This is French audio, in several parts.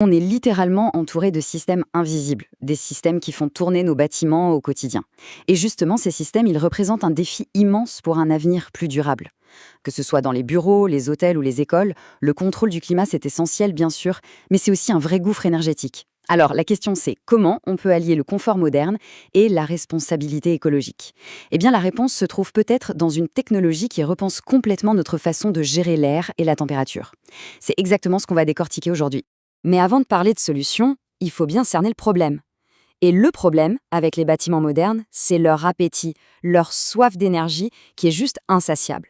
On est littéralement entouré de systèmes invisibles, des systèmes qui font tourner nos bâtiments au quotidien. Et justement, ces systèmes, ils représentent un défi immense pour un avenir plus durable. Que ce soit dans les bureaux, les hôtels ou les écoles, le contrôle du climat, c'est essentiel, bien sûr, mais c'est aussi un vrai gouffre énergétique. Alors, la question c'est comment on peut allier le confort moderne et la responsabilité écologique. Eh bien, la réponse se trouve peut-être dans une technologie qui repense complètement notre façon de gérer l'air et la température. C'est exactement ce qu'on va décortiquer aujourd'hui. Mais avant de parler de solutions, il faut bien cerner le problème. Et le problème, avec les bâtiments modernes, c'est leur appétit, leur soif d'énergie qui est juste insatiable.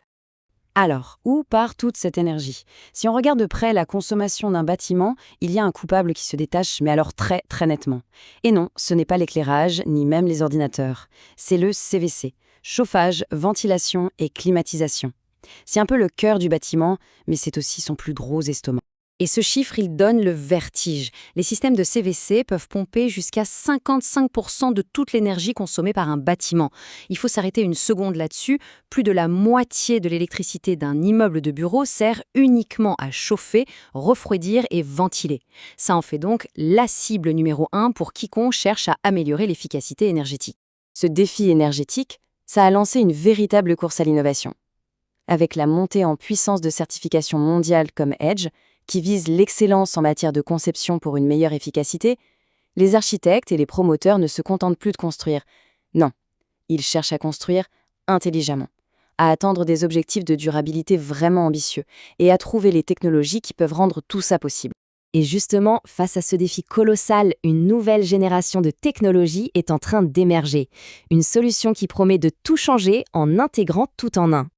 Alors, où part toute cette énergie? Si on regarde de près la consommation d'un bâtiment, il y a un coupable qui se détache, mais alors très très nettement. Et non, ce n'est pas l'éclairage, ni même les ordinateurs. C'est le CVC, chauffage, ventilation et climatisation. C'est un peu le cœur du bâtiment, mais c'est aussi son plus gros estomac. Et ce chiffre, il donne le vertige. Les systèmes de CVC peuvent pomper jusqu'à 55% de toute l'énergie consommée par un bâtiment. Il faut s'arrêter une seconde là-dessus. Plus de la moitié de l'électricité d'un immeuble de bureau sert uniquement à chauffer, refroidir et ventiler. Ça en fait donc la cible numéro 1 pour quiconque cherche à améliorer l'efficacité énergétique. Ce défi énergétique, ça a lancé une véritable course à l'innovation. Avec la montée en puissance de certifications mondiales comme EDGE, qui vise l'excellence en matière de conception pour une meilleure efficacité, les architectes et les promoteurs ne se contentent plus de construire. Non, ils cherchent à construire intelligemment, à atteindre des objectifs de durabilité vraiment ambitieux et à trouver les technologies qui peuvent rendre tout ça possible. Et justement, face à ce défi colossal, une nouvelle génération de technologies est en train d'émerger. Une solution qui promet de tout changer en intégrant tout en un.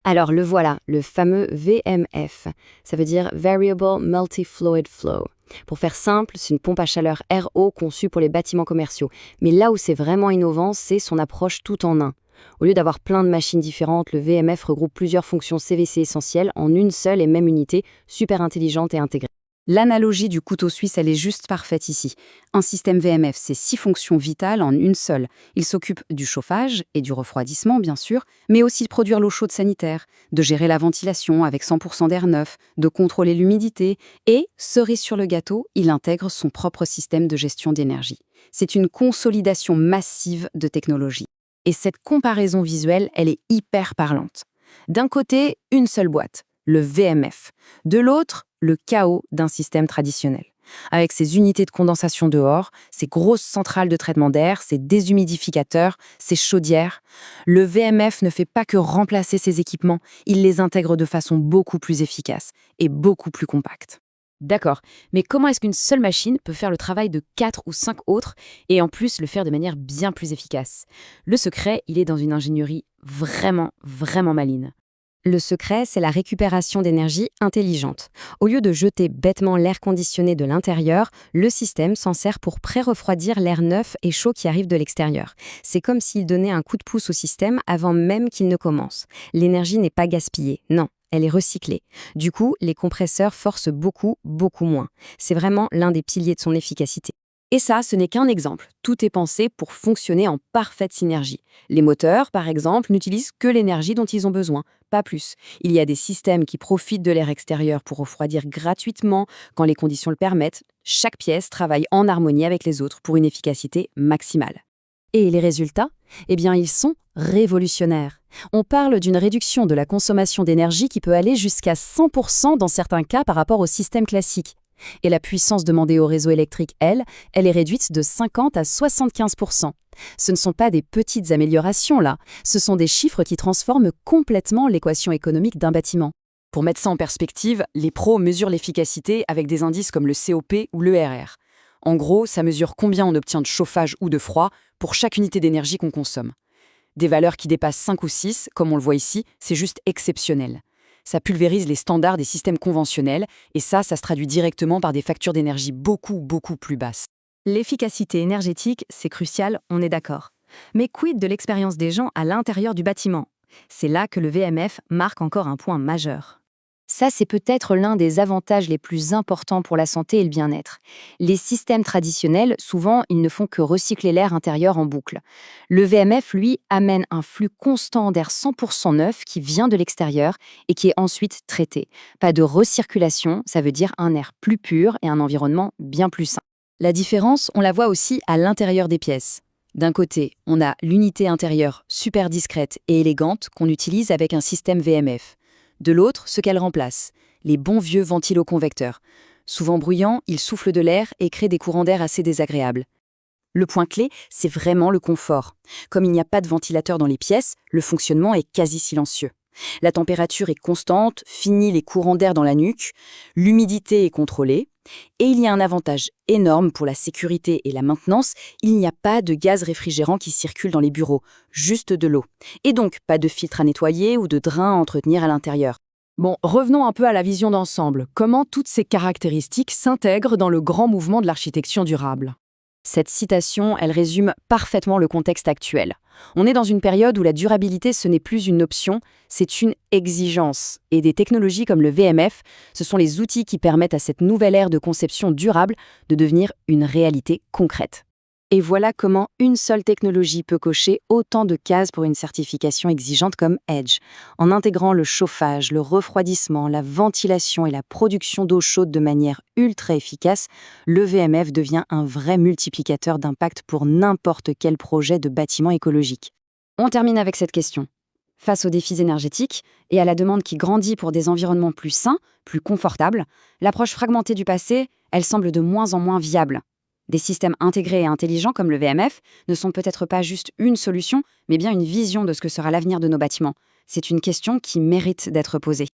Alors le voilà, le fameux VMF. Ça veut dire Variable Multi-Fluid Flow. Pour faire simple, c'est une pompe à chaleur RO conçue pour les bâtiments commerciaux. Mais là où c'est vraiment innovant, c'est son approche tout en un. Au lieu d'avoir plein de machines différentes, le VMF regroupe plusieurs fonctions CVC essentielles en une seule et même unité, super intelligente et intégrée. L'analogie du couteau suisse, elle est juste parfaite ici. Un système VMF, c'est 6 fonctions vitales en une seule. Il s'occupe du chauffage et du refroidissement, bien sûr, mais aussi de produire l'eau chaude sanitaire, de gérer la ventilation avec 100% d'air neuf, de contrôler l'humidité et, cerise sur le gâteau, il intègre son propre système de gestion d'énergie. C'est une consolidation massive de technologies. Et cette comparaison visuelle, elle est hyper parlante. D'un côté, une seule boîte, le VMF. De l'autre, le chaos d'un système traditionnel. Avec ses unités de condensation dehors, ses grosses centrales de traitement d'air, ses déshumidificateurs, ses chaudières, le VMF ne fait pas que remplacer ces équipements, il les intègre de façon beaucoup plus efficace et beaucoup plus compacte. D'accord, mais comment est-ce qu'une seule machine peut faire le travail de 4 ou 5 autres et en plus le faire de manière bien plus efficace? Le secret, il est dans une ingénierie vraiment, vraiment maligne. Le secret, c'est la récupération d'énergie intelligente. Au lieu de jeter bêtement l'air conditionné de l'intérieur, le système s'en sert pour pré-refroidir l'air neuf et chaud qui arrive de l'extérieur. C'est comme s'il donnait un coup de pouce au système avant même qu'il ne commence. L'énergie n'est pas gaspillée, non, elle est recyclée. Du coup, les compresseurs forcent beaucoup, beaucoup moins. C'est vraiment l'un des piliers de son efficacité. Et ça, ce n'est qu'un exemple. Tout est pensé pour fonctionner en parfaite synergie. Les moteurs, par exemple, n'utilisent que l'énergie dont ils ont besoin, pas plus. Il y a des systèmes qui profitent de l'air extérieur pour refroidir gratuitement quand les conditions le permettent. Chaque pièce travaille en harmonie avec les autres pour une efficacité maximale. Et les résultats? Eh bien, ils sont révolutionnaires. On parle d'une réduction de la consommation d'énergie qui peut aller jusqu'à 100% dans certains cas par rapport au système classique. Et la puissance demandée au réseau électrique, elle est réduite de 50 à 75%. Ce ne sont pas des petites améliorations, là. Ce sont des chiffres qui transforment complètement l'équation économique d'un bâtiment. Pour mettre ça en perspective, les pros mesurent l'efficacité avec des indices comme le COP ou l'ERR. En gros, ça mesure combien on obtient de chauffage ou de froid pour chaque unité d'énergie qu'on consomme. Des valeurs qui dépassent 5 ou 6, comme on le voit ici, c'est juste exceptionnel. Ça pulvérise les standards des systèmes conventionnels et ça se traduit directement par des factures d'énergie beaucoup, beaucoup plus basses. L'efficacité énergétique, c'est crucial, on est d'accord. Mais quid de l'expérience des gens à l'intérieur du bâtiment? C'est là que le VMF marque encore un point majeur. Ça, c'est peut-être l'un des avantages les plus importants pour la santé et le bien-être. Les systèmes traditionnels, souvent, ils ne font que recycler l'air intérieur en boucle. Le VMF, lui, amène un flux constant d'air 100% neuf qui vient de l'extérieur et qui est ensuite traité. Pas de recirculation, ça veut dire un air plus pur et un environnement bien plus sain. La différence, on la voit aussi à l'intérieur des pièces. D'un côté, on a l'unité intérieure super discrète et élégante qu'on utilise avec un système VMF. De l'autre, ce qu'elle remplace, les bons vieux ventiloconvecteurs. Souvent bruyants, ils soufflent de l'air et créent des courants d'air assez désagréables. Le point clé, c'est vraiment le confort. Comme il n'y a pas de ventilateur dans les pièces, le fonctionnement est quasi silencieux. La température est constante, finit les courants d'air dans la nuque, l'humidité est contrôlée, et il y a un avantage énorme pour la sécurité et la maintenance, il n'y a pas de gaz réfrigérant qui circule dans les bureaux, juste de l'eau. Et donc, pas de filtre à nettoyer ou de drain à entretenir à l'intérieur. Bon, revenons un peu à la vision d'ensemble. Comment toutes ces caractéristiques s'intègrent dans le grand mouvement de l'architecture durable? Cette citation, elle résume parfaitement le contexte actuel. On est dans une période où la durabilité, ce n'est plus une option, c'est une exigence. Et des technologies comme le VMF, ce sont les outils qui permettent à cette nouvelle ère de conception durable de devenir une réalité concrète. Et voilà comment une seule technologie peut cocher autant de cases pour une certification exigeante comme EDGE, en intégrant le chauffage, le refroidissement, la ventilation et la production d'eau chaude de manière ultra efficace. Le VMF devient un vrai multiplicateur d'impact pour n'importe quel projet de bâtiment écologique. On termine avec cette question. Face aux défis énergétiques et à la demande qui grandit pour des environnements plus sains, plus confortables, l'approche fragmentée du passé, elle semble de moins en moins viable. Des systèmes intégrés et intelligents comme le VMF ne sont peut-être pas juste une solution, mais bien une vision de ce que sera l'avenir de nos bâtiments. C'est une question qui mérite d'être posée.